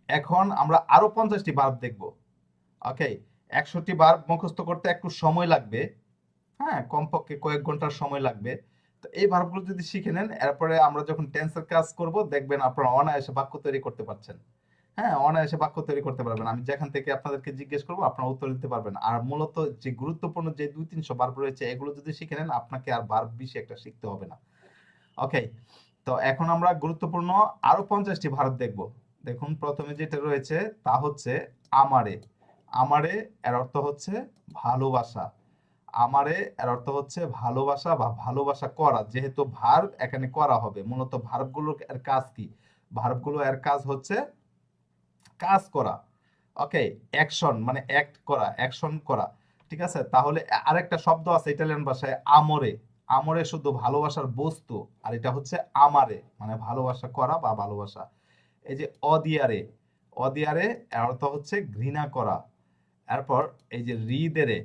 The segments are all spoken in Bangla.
এখন আমরা আরো 50টি ভার্ব দেখব। ওকে, 100টি ভার্ব মুখস্থ করতে একটু সময় লাগবে। হ্যাঁ, কমপক্ষে কয়েক ঘন্টার সময় লাগবে। তো এই ভার্বগুলো যদি শিখে নেন, এরপরে আমরা যখন টেন্সের কাজ করব দেখবেন আপনারা অনায়াসে বাক্য তৈরি করতে পারছেন। হ্যাঁ, অনায়াসে বাক্য তৈরি করতে পারবেন। আমি যেখান থেকে আপনাদেরকে জিজ্ঞেস করবো আপনারা উত্তর দিতে পারবেন। আর মূলত যে গুরুত্বপূর্ণ যে 2-300 ভার্ব রয়েছে এগুলো যদি শিখে নেন, আপনাকে আর ভার্ব বেশি একটা শিখতে হবে না। ওকে, তো এখন আমরা গুরুত্বপূর্ণ আরো 50টি ভার্ব দেখব। দেখুন, প্রথমে যেটা রয়েছে তা হচ্ছে আমারে। আমারে এর অর্থ হচ্ছে ভালোবাসা। আমারে এর অর্থ হচ্ছে ভালোবাসা বা ভালোবাসা করা। যেহেতু ভার্ব এখানে করা হবে, মূলত ভার্বগুলোর এর কাজ কি? ভার্বগুলো এর কাজ হচ্ছে কাজ করা। ওকে, অ্যাকশন মানে অ্যাক্ট করা, অ্যাকশন করা। ঠিক আছে, তাহলে আরেকটা শব্দ আছে ইটালিয়ান ভাষায় আমরে। আমরে শুধু ভালোবাসার বস্তু, আর এটা হচ্ছে আমারে মানে ভালোবাসা করা বা ভালোবাসা। এই যে অদিয়ারে, অদিয়ারে এর অর্থ হচ্ছে ঘৃণা করা। এরপর এই যে হৃদেরে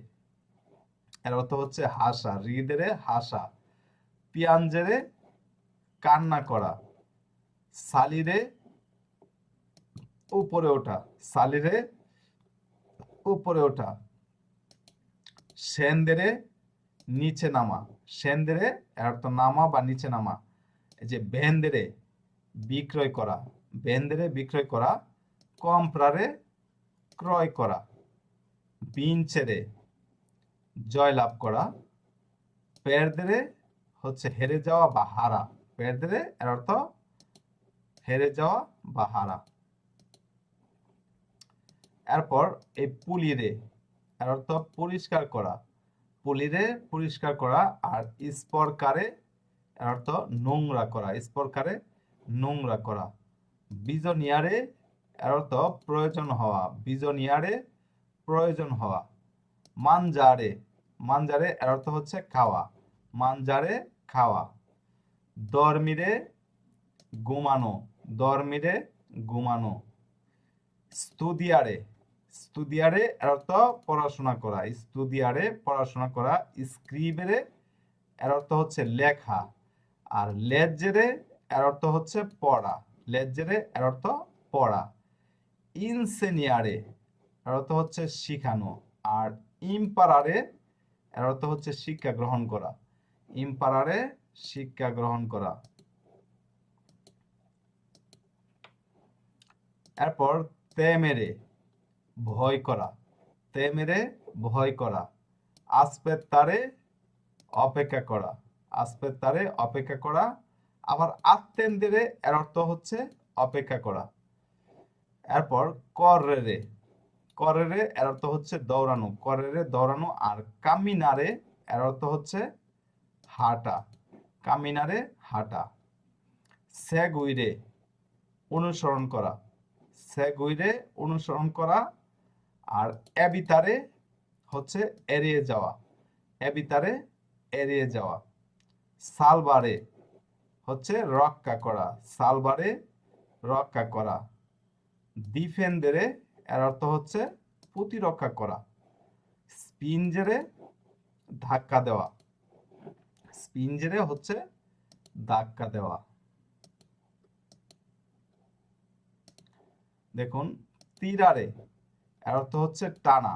এর অর্থ হচ্ছে হাসা, হৃদেরে হাসা। পিয়াঞ্জেরে কান্না করা। সালিরে উপরে ওঠা, সালিরে উপরে ওঠা। সেন্দেরে নিচে নামা, সেন্দেরে এর অর্থ নামা বা নিচে নামা। এই যে ভেন্দেরে বিক্রয় করা, ভেন্দেরে বিক্রয় করা। কম্প্রারে ক্রয় করা। বিনচেরে জয়লাভ করা। পেরদেরে হচ্ছে হেরে যাওয়া বা হারা, পেরদেরে এর অর্থ হেরে যাওয়া বা হারা। এরপর এই পুলিরে এর অর্থ পরিষ্কার করা, পুলিরে পরিষ্কার করা। আর স্পরকারে এর অর্থ নোংরা করা, স্পরকারে নোংরা করা। বিজনিয়ারে এর অর্থ প্রয়োজন হওয়া, বিজনিয়ারে প্রয়োজন হওয়া। মানজারে, মানজারে এর অর্থ হচ্ছে খাওয়া, মানজারে খাওয়া। দরমিরে ঘুমানো, দরমিরে ঘুমানো। স্তুদিয়ারে, স্তুদিয়ারে এর অর্থ পড়াশোনা করা, স্তুদিয়ারে পড়াশোনা করা। স্ক্রিবেরে এর অর্থ হচ্ছে লেখা। আর লেজেরে এর অর্থ হচ্ছে পড়া, লেজেরে এর অর্থ পড়া। ইনসেনিয়ারে এর অর্থ হচ্ছে শিখানো। আর ইম্পারারে এর অর্থ হচ্ছে শিক্ষা গ্রহণ করা, ইম্পারারে শিক্ষা গ্রহণ করা। এরপর তেমেরে ভয় করা, তেমেরে ভয় করা। আসপেত্তারে অপেক্ষা করা, আসপেত্তারে অপেক্ষা করা। আবার আত্মেন্দেরে এর অর্থ হচ্ছে অপেক্ষা করা। এরপর কররেরে, কররেরে এর অর্থ হচ্ছে দৌড়ানো, কররেরে দৌড়ানো। আর কামিনারে এর অর্থ হচ্ছে হাঁটা, কামিনারে হাঁটা। সেগুইরে অনুসরণ করা, সেগুইরে অনুসরণ করা। আর এবিতারে হচ্ছে এড়িয়ে যাওয়া, এবিতারে এড়িয়ে যাওয়া। সালবারে হচ্ছে রক্ষা করা, সালবারে রক্ষা করা। ডিফেন্ডারে এর অর্থ হচ্ছে প্রতিরক্ষা করা। স্পিনজেরে ধাক্কা দেওয়া, স্পিনজেরে হচ্ছে ধাক্কা দেওয়া। দেখুন, তীরারে এর অর্থ হচ্ছে টানা,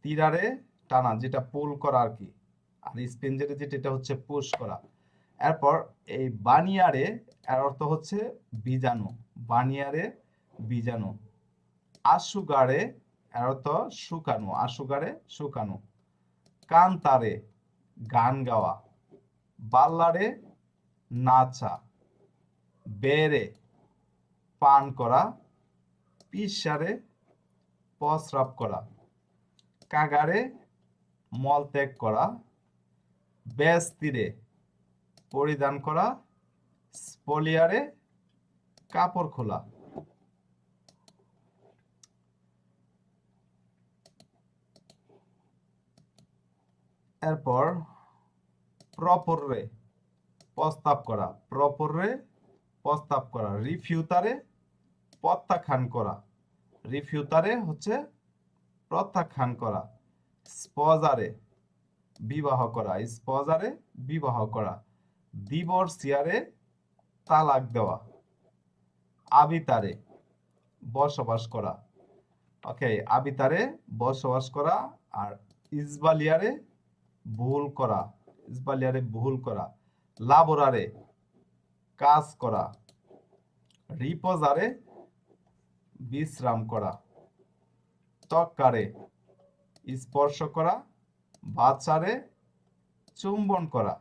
তীরারে টানা যেটা পুল করা আর কি। আর স্পিনজেরে যেটা এটা হচ্ছে পুশ করা। এরপর এই বানিয়ারে এর অর্থ হচ্ছে বীজাণু, বানিয়ারে বীজাণু। আশুগারে এর অর্থ শুকানো, আশুগারে শুকানো। কান্তারে গান গাওয়া। বাল্লারে নাচা। বেরে পান করা। পিসারে প্রস্রাব করা। কাগারে মলত্যাগ করা। বেস্তিরে পরিধান করা। স্পলিয়ারে কাপড় খোলা। এরপর প্রপররে প্রস্তাব করা, প্রপররে প্রস্তাব করা। রিফিউতারে প্রত্যাখ্যান করা, রিফিউতারে হচ্ছে প্রত্যাখ্যান করা। স্পজারে বিবাহ করা, স্পজারে বিবাহ করা। ডিভোর্সিয়ারে তালাক দেওয়া। আবিতারে বসবাস করা। ওকে, আবিতারে বসবাস করা, আর ইসবালিয়ারে ভুল করা, ইসবালিয়ারে ভুল করা, লাবোরারে কাজ করা, রিপোজারে বিশ্রাম করা, তক্কারে স্পর্শ করা, বাচারে চুম্বন করা,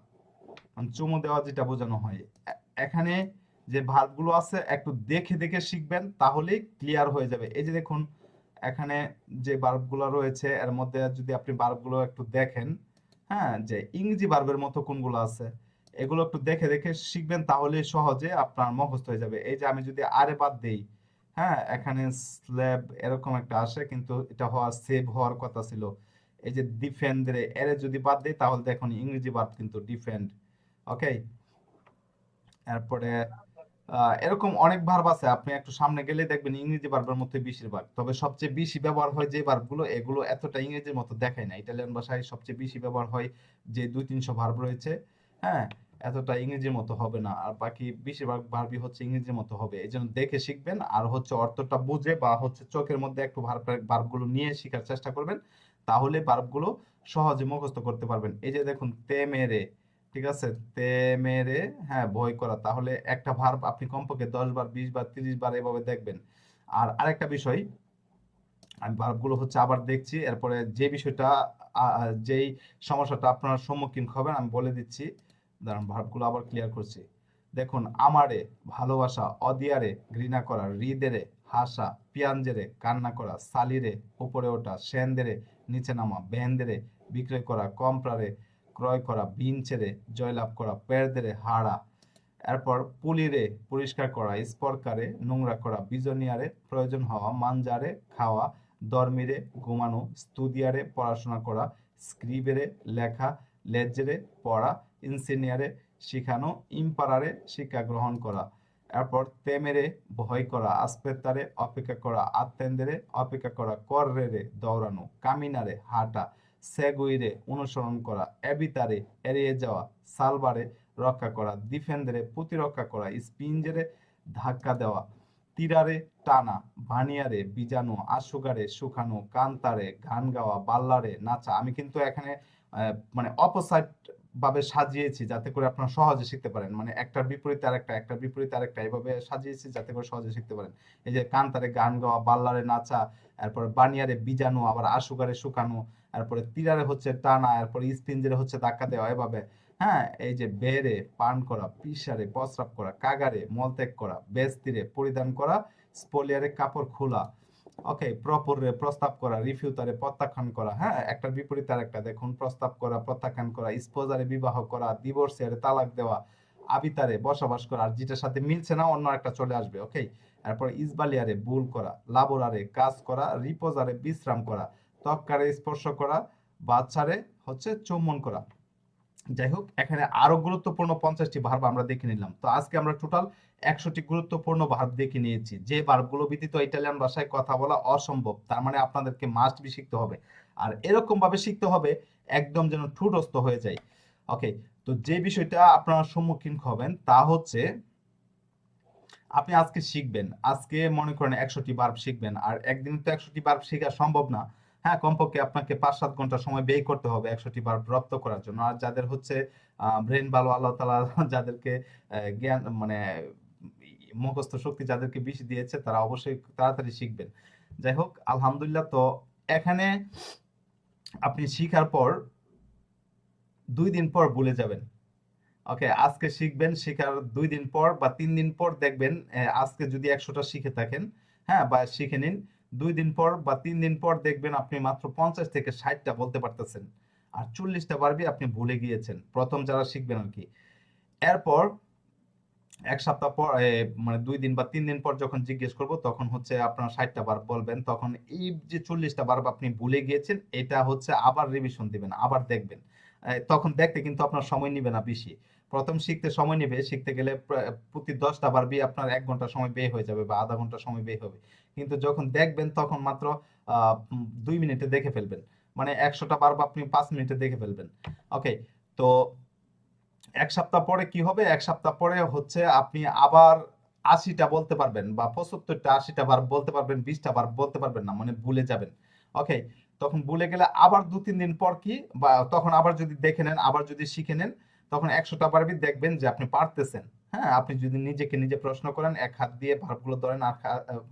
মানে চুমু দেওয়া যেটা বোঝানো হয়। এখানে যে ভার্বগুলো আছে একটু দেখে দেখে শিখবেন, তাহলেই ক্লিয়ার হয়ে যাবে। এই যে দেখুন এখানে যে ভার্বগুলো রয়েছে এর মধ্যে যদি আপনি ভার্বগুলো একটু দেখেন, হ্যাঁ, যে ইংরেজি ভার্বের মতো কোনগুলো আছে এগুলো একটু দেখে দেখে শিখবেন, তাহলে সহজে আপনার মুখস্থ হয়ে যাবে। এই যে আমি যদি আরে বাদ দেই, হ্যাঁ, এখানে স্ল্যাব এরকম একটা আসে, কিন্তু এটা হওয়া সেভ হওয়ার কথা ছিল। এই যে ডিফেন্ডে এর যদি বাদ দেই, তাহলে দেখুন ইংরেজি ভার্ব কিন্তু ডিফেন্ড। ওকে, এরপরে এরকম অনেক ভার্ব আছে, আপনি একটু সামনে গেলে দেখবেন ইংরেজি ভার্বের মধ্যে বেশিরভাগ, তবে সবচেয়ে বেশি ব্যবহার হয় যে ভার্বগুলো, এগুলো এতটা ইংরেজির মতো দেখায় না। ইটালিয়ান ভাষায় সবচেয়ে বেশি ব্যবহার হয় যে 200-300 ভার্ব রয়েছে, হ্যাঁ, এতটা ইংরেজির মতো হবে না, আর বাকি বেশিরভাগ ভার্বই হচ্ছে ইংরেজির মতো হবে। এই জন্য দেখে শিখবেন, আর হচ্ছে অর্থটা বুঝে বা হচ্ছে চোখের মধ্যে একটু ভার্বগুলো নিয়ে শেখার চেষ্টা করবেন, তাহলে ভার্বগুলো সহজে মুখস্থ করতে পারবেন। এই যে দেখুন তেমেরে, ঠিক আছে, তেমেরে, হ্যাঁ, ভয় করা, তাহলে একটা ভার্ব আপনি কমপক্ষে 10 বার 20 বার 30 বার এভাবে দেখবেন। আর আরেকটা বিষয়, আমি ভার্বগুলো হচ্ছে আবার দেখছি, এরপরে যে বিষয়টা যেই সমস্যাটা আপনারা সম্মুখীন হবেন আমি বলে দিচ্ছি, দাঁড়ান ভার্বগুলো আবার ক্লিয়ার করছি। দেখুন আমারে ভালোবাসা, অদিয়ারে ঘৃণা করা, হৃদেরে হাসা, পিয়াঞ্জেরে কান্না করা, সালিরে উপরে ওঠা, সেন্দেরে নিচে নামা, বেন্দেরে বিক্রয় করা, কম্প্রারে ক্রয় করা, বিনচেরে জয়লাভ করা, পেরদেরে হারা। এরপর পুলিরে পরিষ্কার করা, স্পর্কারে নোংরা করা, বিজনিয়ারে প্রয়োজন হওয়া, মানজারে খাওয়া, দরমিরে ঘুমানো, স্তুদিয়ারে পড়াশোনা করা, স্ক্রিবেরে লেখা, লেজেরে পড়া, ইনসিনিয়ারে শিখানো, ইম্পারারে শিক্ষা গ্রহণ করা। এরপর তেমেরে ভয় করা, আসপেত্তারে অপেক্ষা করা, আত্মেন্দেরে অপেক্ষা করা, কররেরে দৌড়ানো, কামিনারে হাঁটা, সেগুইরে অনুসরণ করা, এবিতারে এড়িয়ে যাওয়া, সালবারে রক্ষা করা, ডিফেন্ডারে প্রতিরক্ষা করা, স্পিনজারে ধাক্কা দেওয়া, তীরারে টানা, ভানিয়ারে বীজাণু, আশুগারে শুকানো, কান্তারে গান গাওয়া, বাল্লারে নাচা। আমি কিন্তু এখানে মানে অপোসাইড ভাবে সাজিয়েছি যাতে করে আপনারা সহজে শিখতে পারেন, মানে একটার বিপরীতে আরেকটা, একটার বিপরীতে আরেকটা, এইভাবে সাজিয়েছি যাতে করে সহজে শিখতে পারেন। এই যে কান্তারে গান গাওয়া, বাল্লারে নাচা, এরপর বানিয়ারে বীজাণু, আবার আশুগারে শুকানো, এরপরে তীরারে হচ্ছে টানা, এরপর স্পিনজারে হচ্ছে ধাক্কা দেওয়া, এভাবে। হ্যাঁ, এই যে বেরে পান করা, পিসারে প্রস্রাব করা, কাগারে মলত্যাগ করা, বেস্তিরে পরিধান করা, স্পলিয়ারে কাপড় খোলা। ওকে, প্রপরে প্রস্তাব করা, রিফিউতারে প্রত্যাখ্যান করা, হ্যাঁ, একটার বিপরীতে আরেকটা দেখুন, প্রস্তাব করা, প্রত্যাখ্যান করা, স্পোজারে বিবাহ করা, ডিভোর্সের তালাক দেওয়া, আবিতারে বসবাস করা, আর যেটার সাথে মিলছে না অন্য একটা চলে আসবে। ওকে, তারপর ইসবালিয়ারে ভুল করা, লাবোরারে কাজ করা, রিপোজারে বিশ্রাম করা, ত্বক্কারে স্পর্শ করা, বাচ্চারে হচ্ছে চুম্বন করা। যাই হোক, এখানে আরো গুরুত্বপূর্ণ 50টি ভার্ব আমরা দেখে নিলাম। তো আজকে আমরা টোটাল 100টি গুরুত্বপূর্ণ ভার্ব দেখে নিয়েছি, যে ভার্বগুলো ব্যতীত ইটালিয়ান ভাষায় কথা বলা অসম্ভব, তার মানে আপনাদেরকে মাস্ট বি শিখতে হবে, আর এরকম ভাবে শিখতে হবে একদম যেন ঠুটস্থ হয়ে যায়। ওকে, তো যে বিষয়টা আপনারা সম্মুখীন হবেন তা হচ্ছে, আপনি আজকে শিখবেন, আজকে মনে করেন 100টি ভার্ব শিখবেন, আর একদিন তো 100টি ভার্ব শেখা সম্ভব না। হ্যাঁ, কমপক্ষে আপনাকে 5-7 ঘন্টা সময় ব্যয় করতে হবে 100টি ভার্ব রপ্ত করার জন্য। আর যাদের হচ্ছে ব্রেন ভালো, আল্লাহ তাআলা যাদেরকে জ্ঞান মানে মুখস্থ শক্তি যাদেরকে বেশি দিয়েছে, তারা অবশ্যই তাড়াতাড়ি শিখবেন। যাই হোক, আলহামদুলিল্লাহ। তো এখানে আপনি শিখার পর 2 দিন পর ভুলে যাবেন। ওকে, আজকে শিখবেন, শেখার 2 দিন পর বা 3 দিন পর দেখবেন, আজকে যদি 100টা শিখে থাকেন, হ্যাঁ, বা শিখে নিন, 2 দিন পর বা 3 দিন পর দেখবেন আপনি মাত্র 50 থেকে 60টা বলতে পারতেছেন, আর 40টা বারবি আপনি ভুলে গিয়েছেন, প্রথম যারা শিখবেন আর কি। এরপর 1 সপ্তাহ পর মানে 2 দিন বা 3 দিন পর যখন জিজ্ঞেস করব, তখন হচ্ছে আপনার 60টা বার বলবেন, তখন এই যে 40টা বার আপনি ভুলে গিয়েছেন, এটা হচ্ছে আবার রিভিশন দিবেন, আবার দেখবেন। তখন দেখতে কিন্তু আপনার সময় নিবে না বেশি, প্রথম শিখতে সময় নেবে, শিখতে গেলে প্রতি 10টা বার দিয়ে আপনার 1 ঘন্টা সময় ব্যয় হয়ে যাবে বা আধা ঘন্টা সময় ব্যয় হবে, কিন্তু যখন দেখবেন তখন মাত্র 2 মিনিটে দেখে ফেলবেন, মানে 100টা বার আপনি 5 মিনিটে দেখে ফেলবেন। ওকে, তো 1 সপ্তাহ পরে কি হবে, 1 সপ্তাহ পরে হচ্ছে আপনি আবার 80টা বলতে পারবেন বা 75টা 80টা ভার্ব বলতে পারবেন, 20টা ভার্ব বলতে পারবেন না, মানে ভুলে যাবেন। ওকে, তখন ভুলে গেলে আবার 2-3 দিন পর কি, বা তখন আবার যদি দেখে নেন, আবার যদি শিখে নেন, তখন 100টা ভার্বই দেখবেন যে আপনি পারতেছেন। হ্যাঁ, আপনি যদি নিজেকে নিজে প্রশ্ন করেন, এক হাত দিয়ে ভার্বগুলো ধরেন আর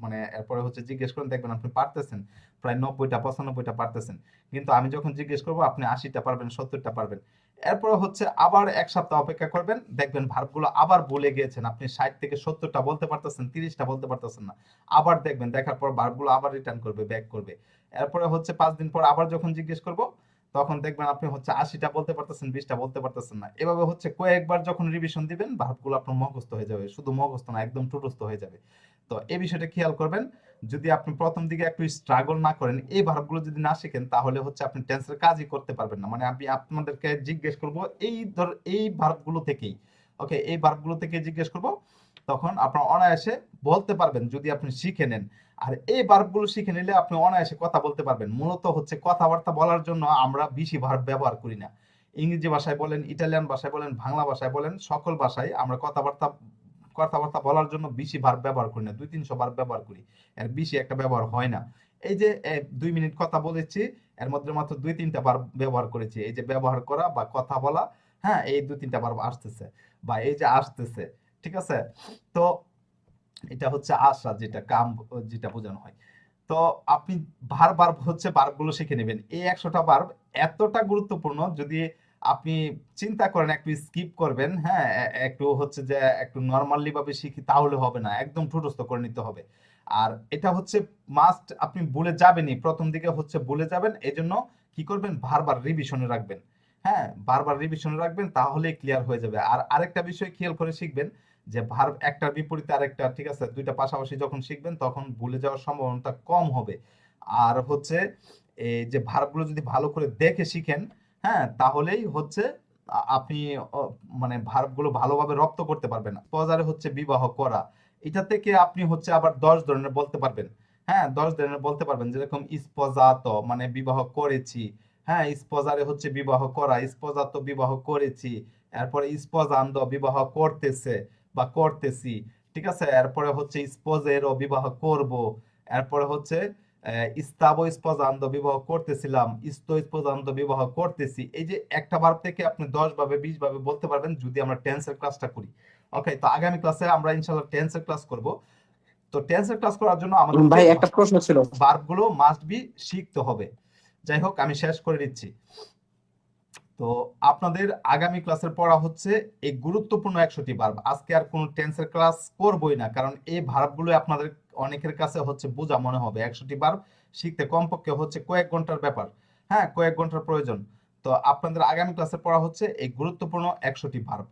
মানে এরপরে হচ্ছে জিজ্ঞেস করেন, দেখবেন আপনি পারতেছেন, প্রায় 90টা 95টা পারতেছেন। কিন্তু আমি যখন জিজ্ঞেস করবো আপনি 80টা পারবেন, 70টা পারবেন। এরপরে হচ্ছে আবার 1 সপ্তাহ অপেক্ষা করবেন, দেখবেন ভার্বগুলো আবার ভুলে গিয়েছেন, আপনি 60 থেকে 70টা বলতে পারতেছেন, 30টা বলতে পারতেছেন না। আবার দেখবেন, দেখার পর ভার্বগুলো আবার রিটার্ন করবে, ব্যাক করবে। এরপরে হচ্ছে 5 দিন পর আবার যখন জিজ্ঞেস করব, তখন দেখবেন আপনি হচ্ছে 80টা বলতে পারতেছেন, 20টা বলতে পারতেছেন না। এভাবে হচ্ছে কয়েকবার যখন রিভিশন দিবেন, ভার্বগুলো আপনার মুখস্থ হয়ে যাবে, শুধু মুখস্থ না, একদম ঠোঁটস্থ হয়ে যাবে। তো এই বিষয়টা খেয়াল করবেন। যদি আপনি প্রথম দিকে একটু স্ট্রাগল না করেন, এই ভার্বগুলো যদি না শিখেন, তাহলে হচ্ছে আপনি টেন্সের কাজই করতে পারবেন না। মানে আমি আপনাদেরকে জিজ্ঞেস করব এই ভার্বগুলো থেকেই, ওকে, এই ভার্বগুলো থেকে জিজ্ঞেস করব, তখন আপনার অনায়াসে বলতে পারবেন যদি আপনি শিখে নেন। আর এই ভার্বগুলো শিখে নিলে আপনি অনায়াসে কথা বলতে পারবেন। মূলত হচ্ছে কথাবার্তা বলার জন্য আমরা বেশি ভার্ব ব্যবহার করি না। ইংরেজি ভাষায় বলেন, ইটালিয়ান ভাষায় বলেন, বাংলা ভাষায় বলেন, সকল ভাষায় আমরা কথাবার্তা কথাবার্তা বলার জন্য বেশি ভার্ব ব্যবহার করি না, 200-300 ভার্ব ব্যবহার করি, এর বেশি একটা ব্যবহার হয় না। এই যে 2 মিনিট কথা বলেছি, এর মধ্যে মাত্র 2-3টা ভার্ব ব্যবহার করেছি। এই যে ব্যবহার করা বা কথা বলা, হ্যাঁ, এই 2-3টা ভার্ব আসতেছে, বা এই যে আসতেছে, ঠিক আছে। তো এটা হচ্ছে আশা, যেটা কাম, যেটা বোঝানো হয়। তো আপনি বারবার হচ্ছে ভার্বগুলো শিখে নেবেন। এই 100টা ভার্ব এতটা গুরুত্বপূর্ণ, যদি আপনি চিন্তা করেন একটু স্কিপ করবেন, হ্যাঁ, একটু হচ্ছে যে একটু নরমালি ভাবে শিখি, তাহলে হবে না, একদম ঠোঁটস্থ করে নিতে হবে। আর এটা হচ্ছে মাস্ট, আপনি ভুলে যাবেনই, প্রথম দিকে হচ্ছে ভুলে যাবেন, এজন্য কি করবেন, বারবার রিভিশনে রাখবেন। হ্যাঁ, বারবার রিভিশনে রাখবেন, তাহলে ক্লিয়ার হয়ে যাবে। আর আরেকটা বিষয় খেয়াল করে শিখবেন, যে ভার্ব একটার বিপরীতে আরেকটা, ঠিক আছে, দুইটা পাশাপাশি যখন শিখবেন, তখন ভুলে যাওয়ার সম্ভাবনাটা কম হবে। আর হচ্ছে এই যে ভার্বগুলো যদি ভালো করে দেখে শিখেন, হ্যাঁ, তাহলেই হচ্ছে আপনি মানে ভার্বগুলো ভালোভাবে রপ্ত করতে পারবেন। পজারে হচ্ছে বিবাহ করা, এটা থেকে আপনি হচ্ছে আবার 10 ধরনের বলতে পারবেন। হ্যাঁ, 10 ধরনের বলতে পারবেন, যেরকম স্পোজাত মানে বিবাহ করেছি, হ্যাঁ, স্পোজারে হচ্ছে বিবাহ করা, স্পোজাত বিবাহ করেছি, এরপরে স্পোজান্দ বিবাহ করতেছে বা করতেছি, ঠিক আছে। এরপরে হচ্ছে স্পোজেরও বিবাহ করব, এরপরে হচ্ছে স্তাবো স্পোজান্দ বিবাহ করতেছিলাম, ইস্তো স্পোজান্দ বিবাহ করতেছি। এই যে একটা ভার্ব থেকে আপনি 10 ভাবে 20 ভাবে বলতে পারবেন, যদি আমরা টেন্সের ক্লাসটা করি। ওকে, তো আগামী ক্লাসে আমরা ইনশাআল্লাহ টেন্সের ক্লাস করব। তো টেন্সের ক্লাস করার জন্য আমাদেরকে ভাই একটা প্রশ্ন ছিল। ভার্বগুলো মাস্ট বি শিখতে হবে। যাই হোক, আমি শেষ করে দিচ্ছি। তো আপনাদের আগামী ক্লাসের পড়া হচ্ছে এই গুরুত্বপূর্ণ 100টি ভার্ব। আজকে আর কোনো টেন্সের ক্লাস করবই না, কারণ এই ভার্বগুলো আপনাদের অনেকের কাছে হচ্ছে বোঝা মনে হবে। 100টি ভার্ব শিখতে কমপক্ষে হচ্ছে কয়েক ঘন্টার ব্যাপার, হ্যাঁ, কয়েক ঘন্টার প্রয়োজন। তো আপনাদের আগামী ক্লাসে পড়া হচ্ছে এই গুরুত্বপূর্ণ 100টি ভার্ব।